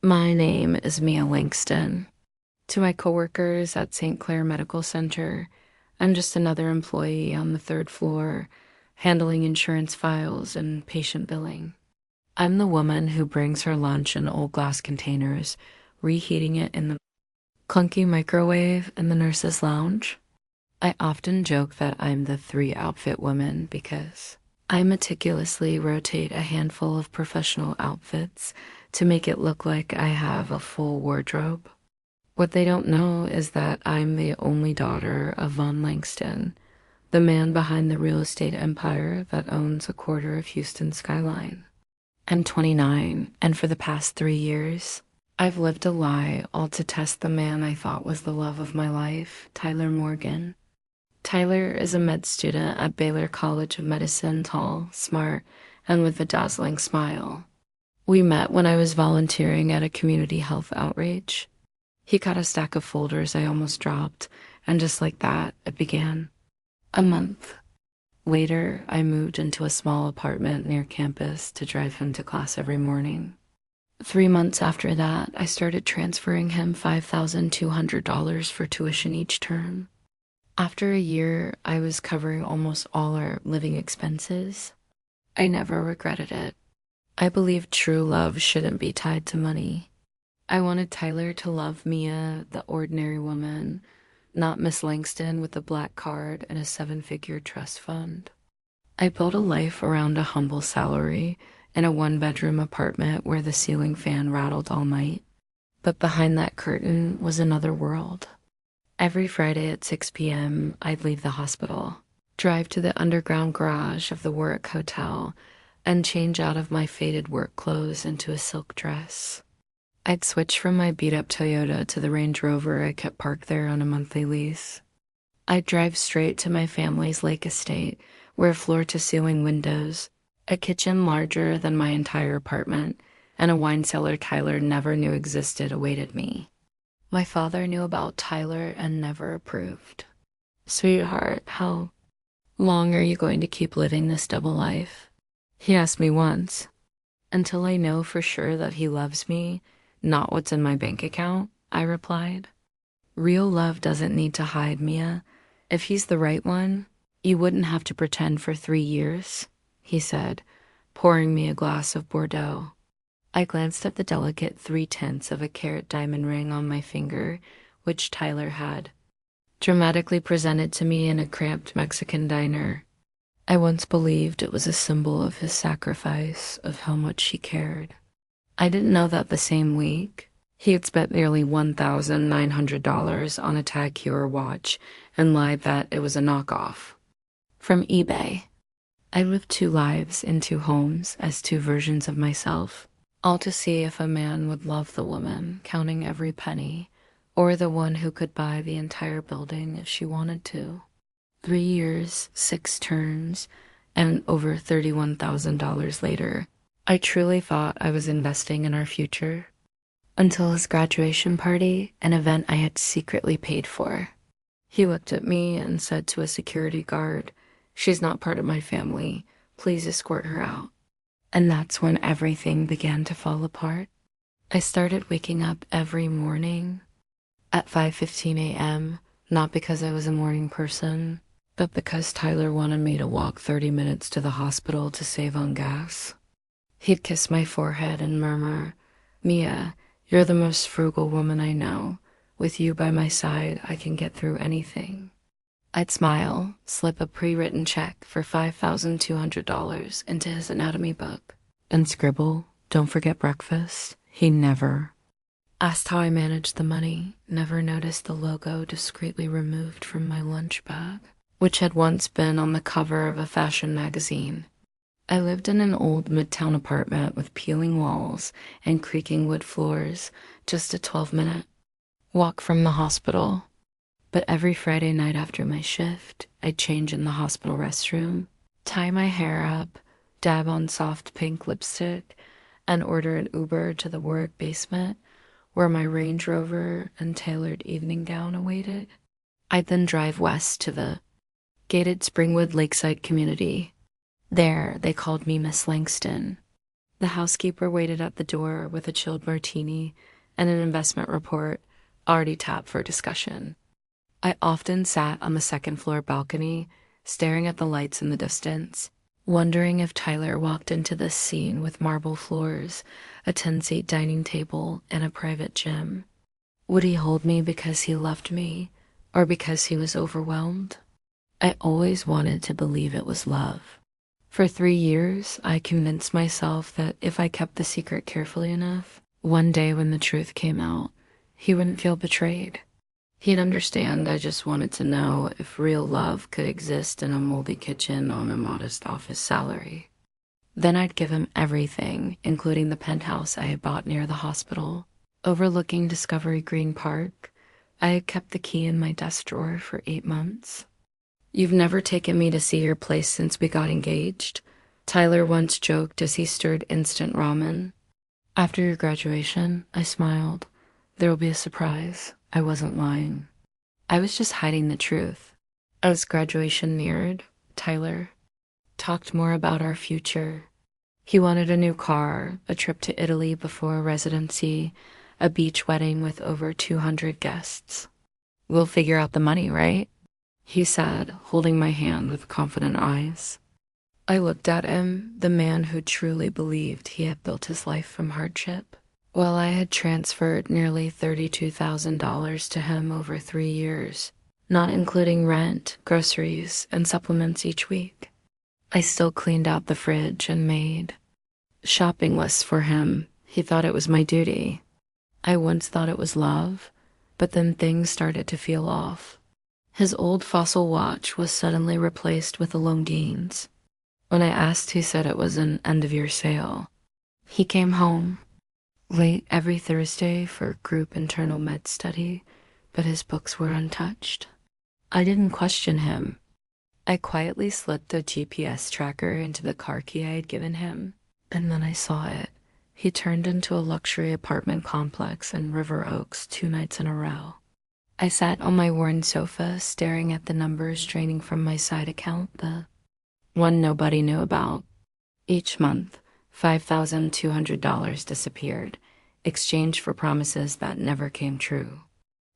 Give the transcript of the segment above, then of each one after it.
My name is Mia Langston. To my coworkers at St. Clair Medical Center, I'm just another employee on the third floor, handling insurance files and patient billing. I'm the woman who brings her lunch in old glass containers, reheating it in the clunky microwave in the nurse's lounge. I often joke that I'm the three-outfit woman because I meticulously rotate a handful of professional outfits to make it look like I have a full wardrobe. What they don't know is that I'm the only daughter of Von Langston, the man behind the real estate empire that owns a quarter of Houston's skyline. I'm 29, and for the past 3 years, I've lived a lie all to test the man I thought was the love of my life, Tyler Morgan. Tyler is a med student at Baylor College of Medicine, tall, smart, and with a dazzling smile. We met when I was volunteering at a community health outreach. He got a stack of folders I almost dropped, and just like that, it began. A month later, I moved into a small apartment near campus to drive him to class every morning. 3 months after that, I started transferring him $5,200 for tuition each term. After a year, I was covering almost all our living expenses. I never regretted it. I believe true love shouldn't be tied to money. I wanted Tyler to love Mia, the ordinary woman, not Miss Langston with a black card and a 7-figure trust fund. I built a life around a humble salary in a 1-bedroom apartment where the ceiling fan rattled all night. But behind that curtain was another world. Every Friday at 6 p.m., I'd leave the hospital, drive to the underground garage of the Warwick Hotel, and change out of my faded work clothes into a silk dress. I'd switch from my beat-up Toyota to the Range Rover I kept parked there on a monthly lease. I'd drive straight to my family's lake estate, where floor-to-ceiling windows, a kitchen larger than my entire apartment, and a wine cellar Tyler never knew existed awaited me. My father knew about Tyler and never approved. "Sweetheart, how long are you going to keep living this double life?" He asked me once. "Until I know for sure that he loves me, not what's in my bank account," I replied. "Real love doesn't need to hide, Mia. If he's the right one, you wouldn't have to pretend for 3 years," he said, pouring me a glass of Bordeaux. I glanced at the delicate 3/10 of a carat diamond ring on my finger, which Tyler had, dramatically presented to me in a cramped Mexican diner. I once believed it was a symbol of his sacrifice, of how much he cared. I didn't know that the same week, he had spent nearly $1,900 on a Tag Heuer watch and lied that it was a knockoff from eBay. I lived 2 lives in 2 homes as 2 versions of myself, all to see if a man would love the woman, counting every penny, or the one who could buy the entire building if she wanted to. 3 years, 6 turns, and over $31,000 later, I truly thought I was investing in our future. Until his graduation party, an event I had secretly paid for. He looked at me and said to a security guard, "She's not part of my family. Please escort her out." And that's when everything began to fall apart. I started waking up every morning at 5:15 a.m., not because I was a morning person, but because Tyler wanted me to walk 30 minutes to the hospital to save on gas. He'd kiss my forehead and murmur, "Mia, you're the most frugal woman I know. With you by my side, I can get through anything." I'd smile, slip a pre-written check for $5,200 into his anatomy book, and scribble, "Don't forget breakfast." He never asked how I managed the money, never noticed the logo discreetly removed from my lunch bag, which had once been on the cover of a fashion magazine. I lived in an old midtown apartment with peeling walls and creaking wood floors, just a 12-minute walk from the hospital. But every Friday night after my shift, I'd change in the hospital restroom, tie my hair up, dab on soft pink lipstick, and order an Uber to the Warwick basement, where my Range Rover and tailored evening gown awaited. I'd then drive west to the gated Springwood Lakeside community. There, they called me Miss Langston. The housekeeper waited at the door with a chilled martini and an investment report already tapped for discussion. I often sat on the second floor balcony, staring at the lights in the distance, wondering if Tyler walked into this scene with marble floors, a 10-seat dining table, and a private gym. Would he hold me because he loved me, or because he was overwhelmed? I always wanted to believe it was love. For 3 years, I convinced myself that if I kept the secret carefully enough, one day when the truth came out, he wouldn't feel betrayed. He'd understand I just wanted to know if real love could exist in a moldy kitchen on a modest office salary. Then I'd give him everything, including the penthouse I had bought near the hospital, overlooking Discovery Green Park. I had kept the key in my desk drawer for 8 months. "You've never taken me to see your place since we got engaged," Tyler once joked as he stirred instant ramen. "After your graduation," I smiled. "There'll be a surprise." I wasn't lying. I was just hiding the truth. As graduation neared, Tyler talked more about our future. He wanted a new car, a trip to Italy before residency, a beach wedding with over 200 guests. "We'll figure out the money, right?" he said, holding my hand with confident eyes. I looked at him, the man who truly believed he had built his life from hardship, while I had transferred nearly $32,000 to him over 3 years, not including rent, groceries, and supplements each week. I still cleaned out the fridge and made shopping lists for him. He thought it was my duty. I once thought it was love, but then things started to feel off. His old fossil watch was suddenly replaced with a Longines. When I asked, he said it was an end-of-year sale. He came home late every Thursday for group internal med study, but his books were untouched. I didn't question him. I quietly slipped the GPS tracker into the car key I had given him, and then I saw it. He turned into a luxury apartment complex in River Oaks 2 nights in a row. I sat on my worn sofa, staring at the numbers draining from my side account, the one nobody knew about. Each month, $5,200 disappeared, exchanged for promises that never came true.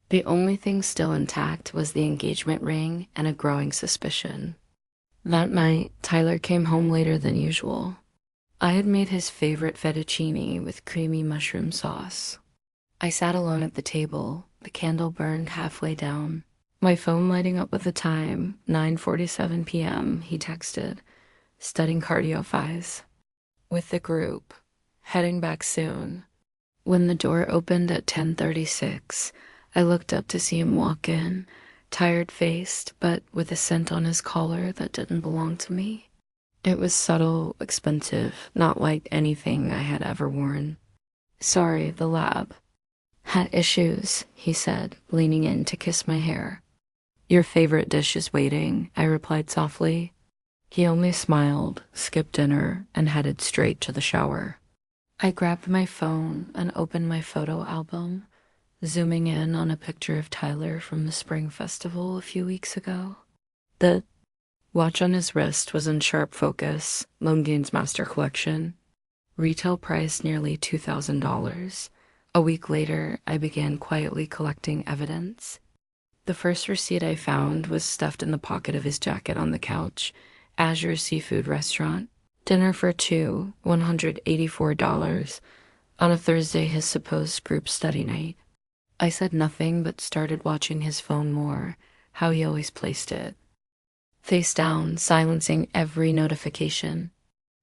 The only thing still intact was the engagement ring and a growing suspicion. That night, Tyler came home later than usual. I had made his favorite fettuccine with creamy mushroom sauce. I sat alone at the table, the candle burned halfway down. My phone lighting up with the time, 9:47 p.m., he texted, "Studying cardio phys. With the group. Heading back soon." When the door opened at 10:36, I looked up to see him walk in, tired-faced, but with a scent on his collar that didn't belong to me. It was subtle, expensive, not like anything I had ever worn. "Sorry, the lab had issues," he said, leaning in to kiss my hair. "Your favorite dish is waiting," I replied softly. He only smiled, skipped dinner, and headed straight to the shower. I grabbed my phone and opened my photo album, zooming in on a picture of Tyler from the Spring Festival a few weeks ago. The watch on his wrist was in sharp focus, Longines Master Collection. Retail price nearly $2,000. A week later, I began quietly collecting evidence. The first receipt I found was stuffed in the pocket of his jacket on the couch. Azure Seafood Restaurant. Dinner for 2, $184, on a Thursday, his supposed group study night. I said nothing but started watching his phone more, how he always placed it. Face down, silencing every notification.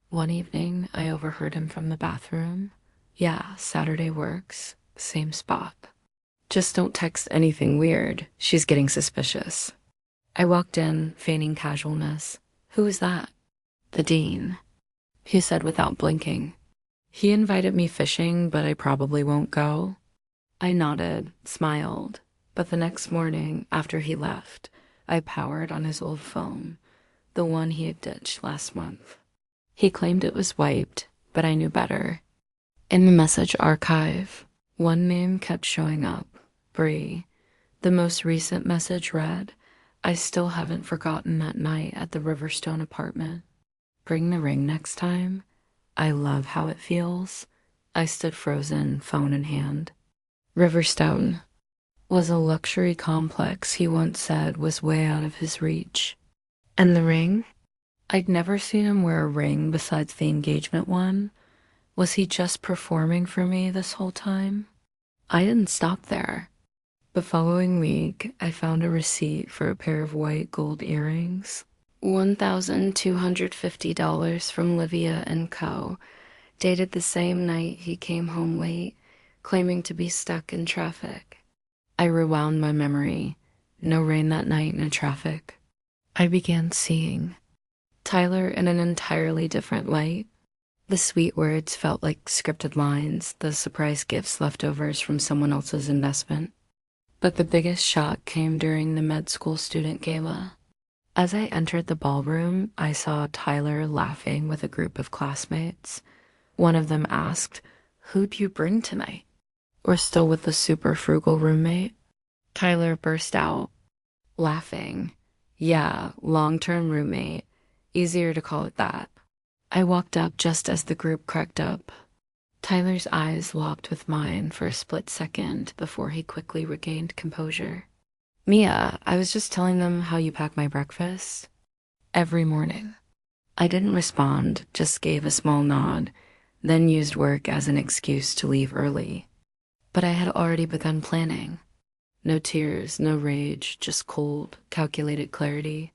One evening, I overheard him from the bathroom. "Yeah, Saturday works. Same spot. Just don't text anything weird. She's getting suspicious." I walked in, feigning casualness. "Who is that?" "The dean," he said without blinking. "He invited me fishing, but I probably won't go." I nodded, smiled, but the next morning, after he left, I powered on his old phone, the one he had ditched last month. He claimed it was wiped, but I knew better. In the message archive, one name kept showing up, Bree. The most recent message read, "I still haven't forgotten that night at the Riverstone apartment. Bring the ring next time." I love how it feels. I stood frozen, phone in hand. Riverstone was a luxury complex he once said was way out of his reach. And the ring? I'd never seen him wear a ring besides the engagement one. Was he just performing for me this whole time? I didn't stop there. The following week, I found a receipt for a pair of white gold earrings. $1,250 from Livia and Co., dated the same night he came home late, claiming to be stuck in traffic. I rewound my memory. No rain that night, no traffic. I began seeing Tyler in an entirely different light. The sweet words felt like scripted lines, the surprise gifts leftovers from someone else's investment. But the biggest shock came during the med school student gala. As I entered the ballroom, I saw Tyler laughing with a group of classmates. One of them asked, "Who'd you bring tonight?" "We're still with the super frugal roommate." Tyler burst out, laughing. "Yeah, long-term roommate. Easier to call it that." I walked up just as the group cracked up. Tyler's eyes locked with mine for a split second before he quickly regained composure. "Mia, I was just telling them how you pack my breakfast every morning." I didn't respond, just gave a small nod, then used work as an excuse to leave early. But I had already begun planning. No tears, no rage, just cold, calculated clarity.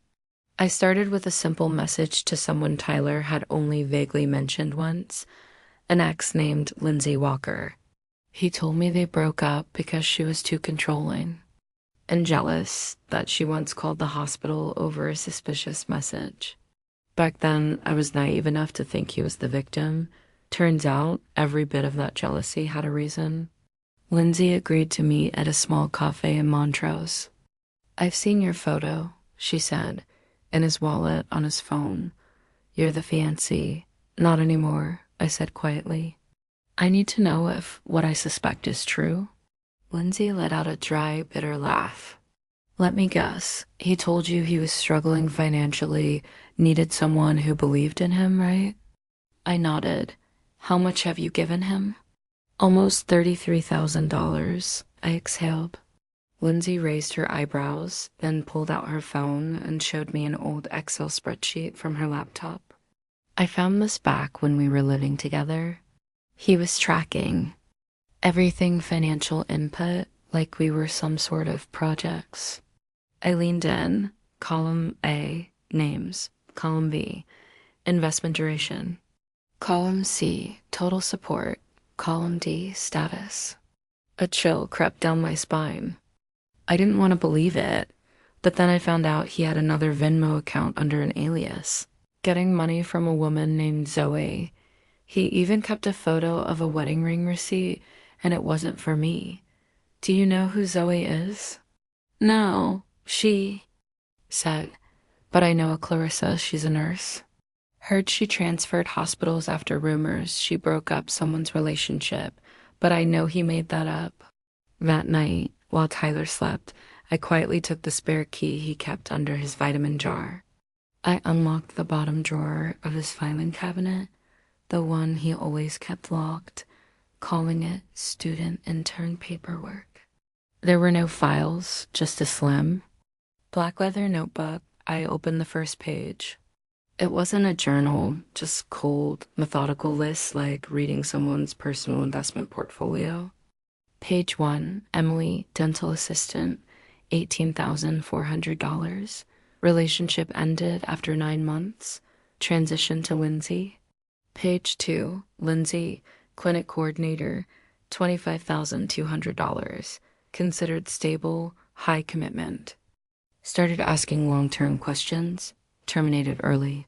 I started with a simple message to someone Tyler had only vaguely mentioned once, an ex named Lindsay Walker. He told me they broke up because she was too controlling and jealous, that she once called the hospital over a suspicious message. Back then, I was naive enough to think he was the victim. Turns out, every bit of that jealousy had a reason. Lindsay agreed to meet at a small cafe in Montrose. "I've seen your photo," she said, in his wallet on his phone. "You're the fiancé." "Not anymore," I said quietly. "I need to know if what I suspect is true." Lindsay let out a dry, bitter laugh. "Let me guess. He told you he was struggling financially, needed someone who believed in him, right?" I nodded. "How much have you given him?" "Almost $33,000, I exhaled. Lindsay raised her eyebrows, then pulled out her phone and showed me an old Excel spreadsheet from her laptop. "I found this back when we were living together. He was tracking everything financial input like we were some sort of projects." I leaned in. Column A, names. Column B, investment duration. Column C, total support. Column D, status. A chill crept down my spine. I didn't want to believe it, but then I found out he had another Venmo account under an alias, getting money from a woman named Zoe. He even kept a photo of a wedding ring receipt, and it wasn't for me. "Do you know who Zoe is?" "No, she said, but I know a Clarissa, she's a nurse. Heard she transferred hospitals after rumors she broke up someone's relationship, but I know he made that up." That night, while Tyler slept, I quietly took the spare key he kept under his vitamin jar. I unlocked the bottom drawer of his filing cabinet, the one he always kept locked, calling it student intern paperwork. There were no files, just a slim black leather notebook. I opened the first page. It wasn't a journal, just cold, methodical lists like reading someone's personal investment portfolio. Page 1, Emily, dental assistant, $18,400. Relationship ended after 9 months. Transition to Lindsay. Page 2, Lindsay, clinic coordinator, $25,200. Considered stable, high commitment. Started asking long-term questions. Terminated early.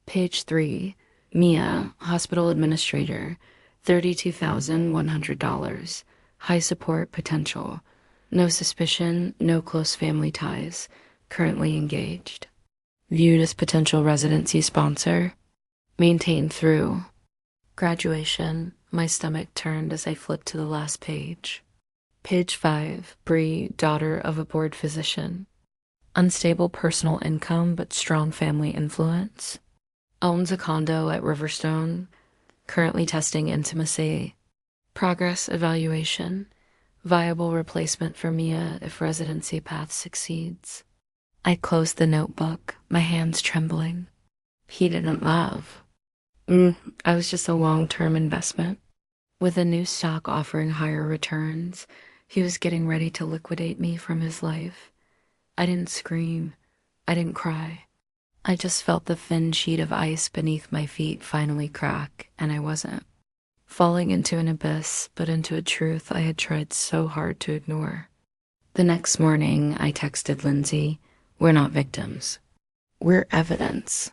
Page 3, Mia, hospital administrator, $32,100. High support potential. No suspicion, no close family ties. Currently engaged. Viewed as potential residency sponsor. Maintained through graduation. My stomach turned as I flipped to the last page. Page 5, Bree, daughter of a board physician. Unstable personal income but strong family influence. Owns a condo at Riverstone. Currently testing intimacy. Progress evaluation. Viable replacement for Mia if residency path succeeds. I closed the notebook, my hands trembling. He didn't laugh. I was just a long-term investment. With a new stock offering higher returns, he was getting ready to liquidate me from his life. I didn't scream. I didn't cry. I just felt the thin sheet of ice beneath my feet finally crack, and I wasn't falling into an abyss, but into a truth I had tried so hard to ignore. The next morning, I texted Lindsay, "We're not victims. We're evidence."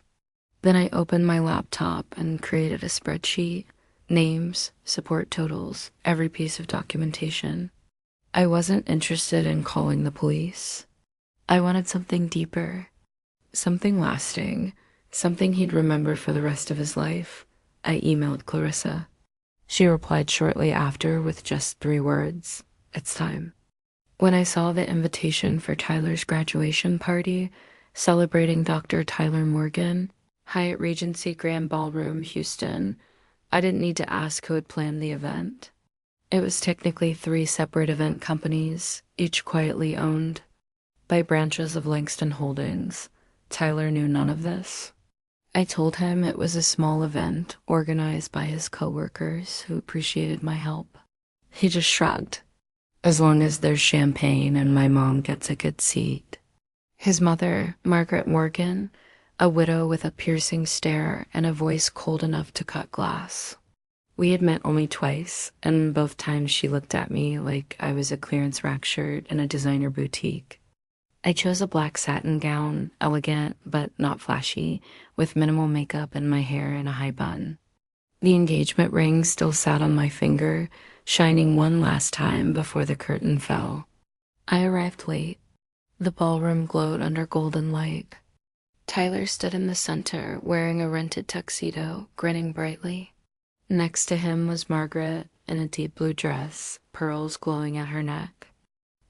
Then I opened my laptop and created a spreadsheet, names, support totals, every piece of documentation. I wasn't interested in calling the police. I wanted something deeper, something lasting, something he'd remember for the rest of his life. I emailed Clarissa. She replied shortly after with just 3 words, "It's time." When I saw the invitation for Tyler's graduation party, celebrating Dr. Tyler Morgan, Hyatt Regency Grand Ballroom, Houston, I didn't need to ask who had planned the event. It was technically 3 separate event companies, each quietly owned by branches of Langston Holdings. Tyler knew none of this. I told him it was a small event organized by his coworkers who appreciated my help. He just shrugged. As long as there's champagne and my mom gets a good seat. His mother, Margaret Morgan, a widow with a piercing stare and a voice cold enough to cut glass. We had met only twice, and both times she looked at me like I was a clearance rack shirt in a designer boutique. I chose a black satin gown, elegant but not flashy, with minimal makeup and my hair in a high bun. The engagement ring still sat on my finger, shining one last time before the curtain fell. I arrived late. The ballroom glowed under golden light. Tyler stood in the center, wearing a rented tuxedo, grinning brightly. Next to him was Margaret in a deep blue dress, pearls glowing at her neck.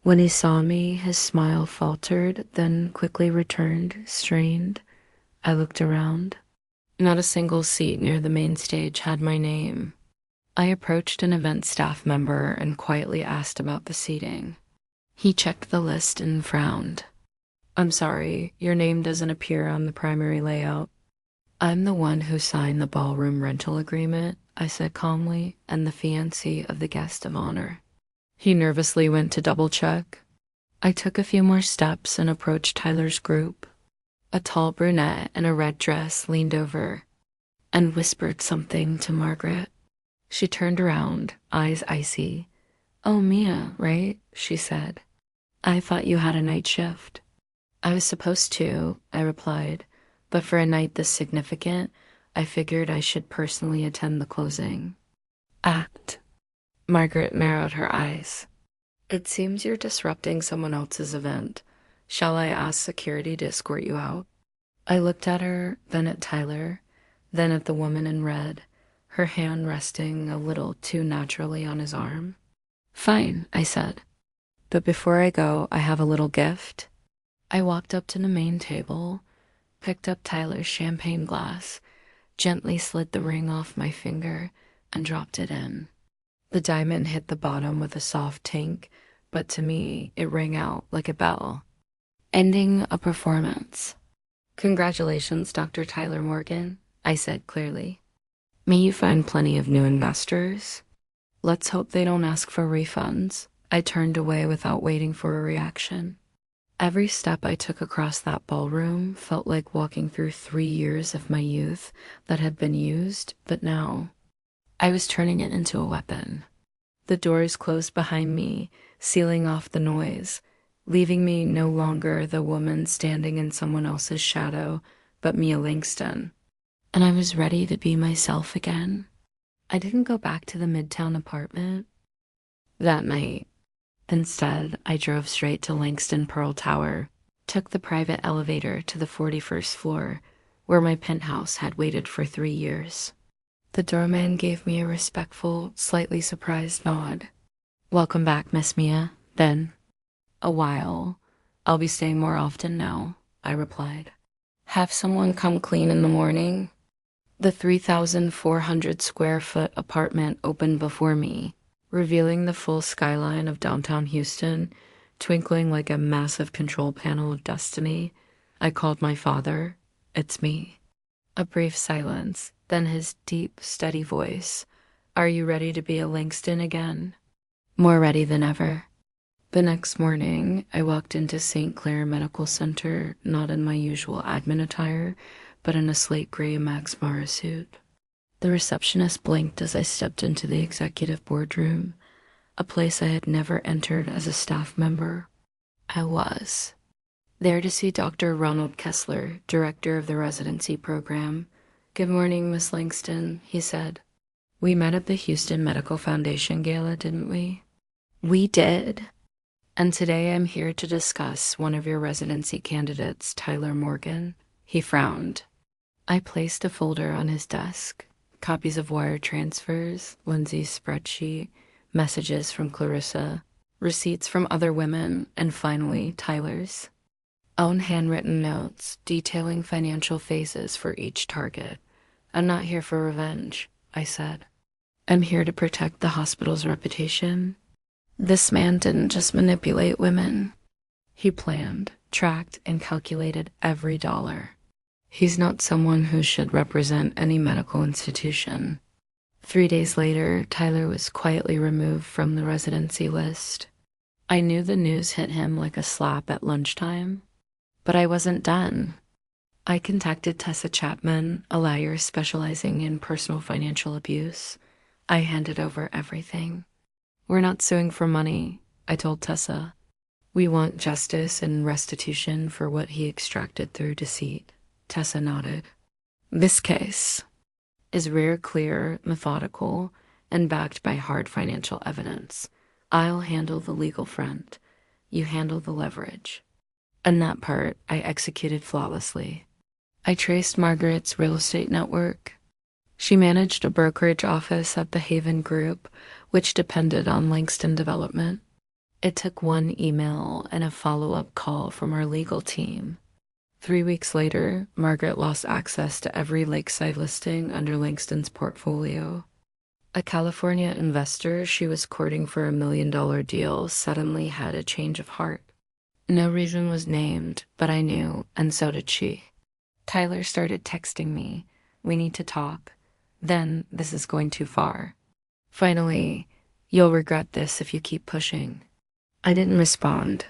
When he saw me, his smile faltered, then quickly returned, strained. I looked around. Not a single seat near the main stage had my name. I approached an event staff member and quietly asked about the seating. He checked the list and frowned. "I'm sorry, your name doesn't appear on the primary layout." "I'm the one who signed the ballroom rental agreement," I said calmly, "and the fiancé of the guest of honor." He nervously went to double-check. I took a few more steps and approached Tyler's group. A tall brunette in a red dress leaned over and whispered something to Margaret. She turned around, eyes icy. "Oh, Mia, right?" she said. "I thought you had a night shift." "I was supposed to," I replied, "but for a night this significant, I figured I should personally attend the closing act." Margaret narrowed her eyes. "It seems you're disrupting someone else's event. Shall I ask security to escort you out?" I looked at her, then at Tyler, then at the woman in red, her hand resting a little too naturally on his arm. "Fine," I said. "But before I go, I have a little gift." I walked up to the main table, picked up Tyler's champagne glass, gently slid the ring off my finger, and dropped it in. The diamond hit the bottom with a soft tink, but to me, it rang out like a bell. Ending a performance. "Congratulations, Dr. Tyler Morgan," I said clearly. "May you find plenty of new investors. Let's hope they don't ask for refunds." I turned away without waiting for a reaction. Every step I took across that ballroom felt like walking through 3 years of my youth that had been used, but now I was turning it into a weapon. The doors closed behind me, sealing off the noise, leaving me no longer the woman standing in someone else's shadow, but Mia Langston. And I was ready to be myself again. I didn't go back to the Midtown apartment that night. Instead, I drove straight to Langston Pearl Tower, took the private elevator to the 41st floor, where my penthouse had waited for 3 years. The doorman gave me a respectful, slightly surprised nod. "Welcome back, Miss Mia." Then, "A while. I'll be staying more often now," I replied. "Have someone come clean in the morning?" The 3,400 square foot apartment opened before me, revealing the full skyline of downtown Houston, twinkling like a massive control panel of destiny. I called my father. It's me. A brief silence, then his deep, steady voice. Are you ready to be a Langston again? More ready than ever. The next morning, I walked into St. Clair Medical Center, not in my usual admin attire, but in a slate gray Max Mara suit. The receptionist blinked as I stepped into the executive boardroom, a place I had never entered as a staff member. I was there to see Dr. Ronald Kessler, director of the residency program. Good morning, Miss Langston, he said. We met at the Houston Medical Foundation Gala, didn't we? We did. And today I'm here to discuss one of your residency candidates, Tyler Morgan. He frowned. I placed a folder on his desk. Copies of wire transfers, Lindsay's spreadsheet, messages from Clarissa, receipts from other women, and finally, Tyler's own handwritten notes detailing financial phases for each target. I'm not here for revenge, I said. I'm here to protect the hospital's reputation. This man didn't just manipulate women. He planned, tracked, and calculated every dollar. He's not someone who should represent any medical institution. 3 days later, Tyler was quietly removed from the residency list. I knew the news hit him like a slap at lunchtime, but I wasn't done. I contacted Tessa Chapman, a lawyer specializing in personal financial abuse. I handed over everything. We're not suing for money, I told Tessa. We want justice and restitution for what he extracted through deceit. Tessa nodded. This case is rare, clear, methodical, and backed by hard financial evidence. I'll handle the legal front. You handle the leverage. And that part I executed flawlessly. I traced Margaret's real estate network. She managed a brokerage office at the Haven Group, which depended on Langston Development. It took one email and a follow-up call from our legal team. 3 weeks later, Margaret lost access to every lakeside listing under Langston's portfolio. A California investor she was courting for $1 million deal suddenly had a change of heart. No reason was named, but I knew, and so did she. Tyler started texting me. We need to talk. Then, this is going too far. Finally, you'll regret this if you keep pushing. I didn't respond.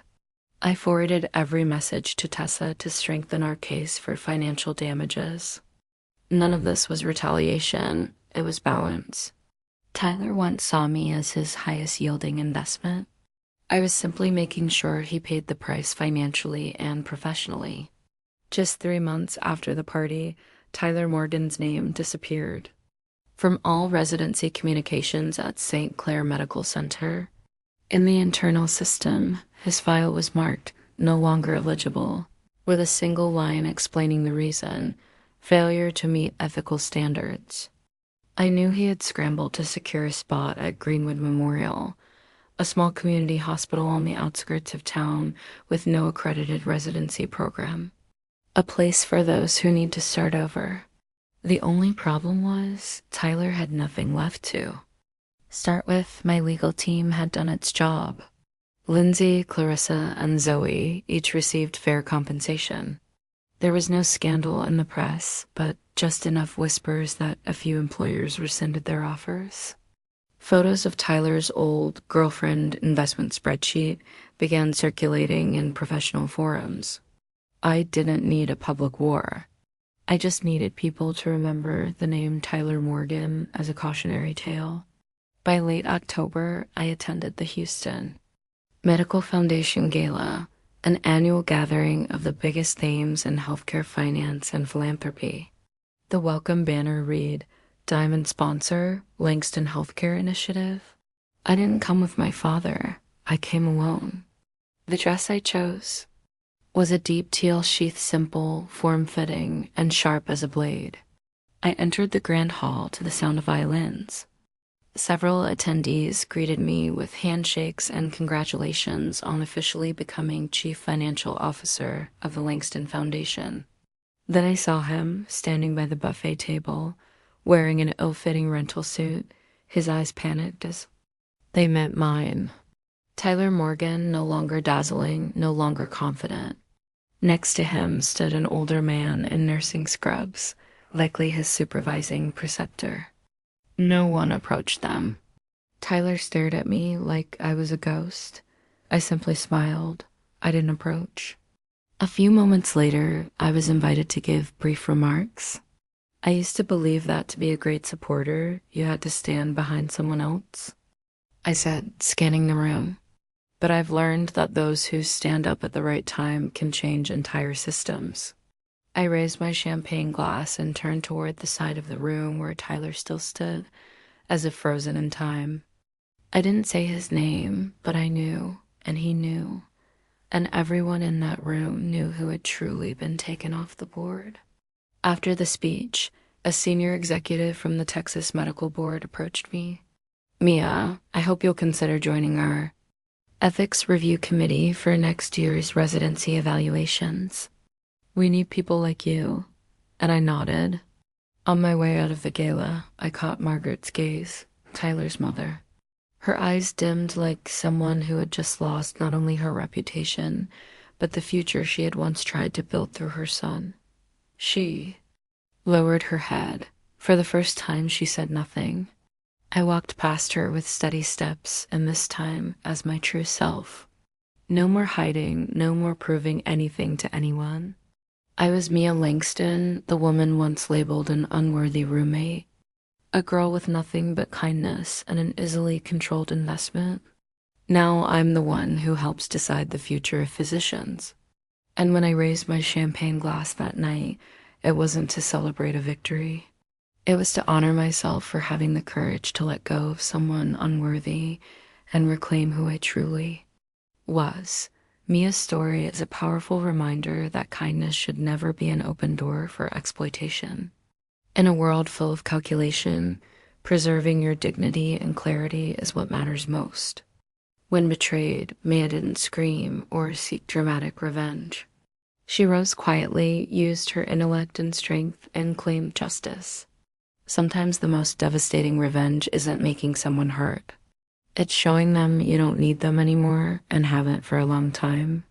I forwarded every message to Tessa to strengthen our case for financial damages. None of this was retaliation. It was balance. Tyler once saw me as his highest yielding investment. I was simply making sure he paid the price financially and professionally. Just 3 months after the party, Tyler Morgan's name disappeared from all residency communications at St. Clair Medical Center. In the internal system, his file was marked no longer eligible, with a single line explaining the reason: failure to meet ethical standards. I knew he had scrambled to secure a spot at Greenwood Memorial, a small community hospital on the outskirts of town with no accredited residency program. A place for those who need to start over. The only problem was Tyler had nothing left to start with. My legal team had done its job. Lindsay, Clarissa, and Zoe each received fair compensation. There was no scandal in the press, but just enough whispers that a few employers rescinded their offers. Photos of Tyler's old girlfriend investment spreadsheet began circulating in professional forums. I didn't need a public war. I just needed people to remember the name Tyler Morgan as a cautionary tale. By late October, I attended the Houston Medical Foundation Gala, an annual gathering of the biggest names in healthcare finance and philanthropy. The welcome banner read, Diamond Sponsor, Langston Healthcare Initiative. I didn't come with my father. I came alone. The dress I chose was a deep teal sheath, simple, form-fitting, and sharp as a blade. I entered the grand hall to the sound of violins. Several attendees greeted me with handshakes and congratulations on officially becoming Chief Financial Officer of the Langston Foundation. Then I saw him standing by the buffet table, wearing an ill-fitting rental suit, his eyes panicked as they met mine. Tyler Morgan, no longer dazzling, no longer confident. Next to him stood an older man in nursing scrubs, likely his supervising preceptor. No one approached them. Tyler stared at me like I was a ghost. I simply smiled. I didn't approach. A few moments later, I was invited to give brief remarks. I used to believe that to be a great supporter, you had to stand behind someone else. I said, scanning the room. But I've learned that those who stand up at the right time can change entire systems. I raised my champagne glass and turned toward the side of the room where Tyler still stood, as if frozen in time. I didn't say his name, but I knew, and he knew. And everyone in that room knew who had truly been taken off the board. After the speech, a senior executive from the Texas Medical Board approached me. Mia, I hope you'll consider joining our ethics review committee for next year's residency evaluations. We need people like you. And I nodded. On my way out of the gala, I caught Margaret's gaze, Tyler's mother. Her eyes dimmed like someone who had just lost not only her reputation, but the future she had once tried to build through her son. She lowered her head. For the first time, she said nothing. I walked past her with steady steps, and this time as my true self. No more hiding, no more proving anything to anyone. I was Mia Langston, the woman once labeled an unworthy roommate. A girl with nothing but kindness and an easily controlled investment. Now I'm the one who helps decide the future of physicians. And when I raised my champagne glass that night, it wasn't to celebrate a victory. It was to honor myself for having the courage to let go of someone unworthy and reclaim who I truly was. Mia's story is a powerful reminder that kindness should never be an open door for exploitation. In a world full of calculation, preserving your dignity and clarity is what matters most. When betrayed, Mia didn't scream or seek dramatic revenge. She rose quietly, used her intellect and strength, and claimed justice. Sometimes the most devastating revenge isn't making someone hurt. It's showing them you don't need them anymore and haven't for a long time.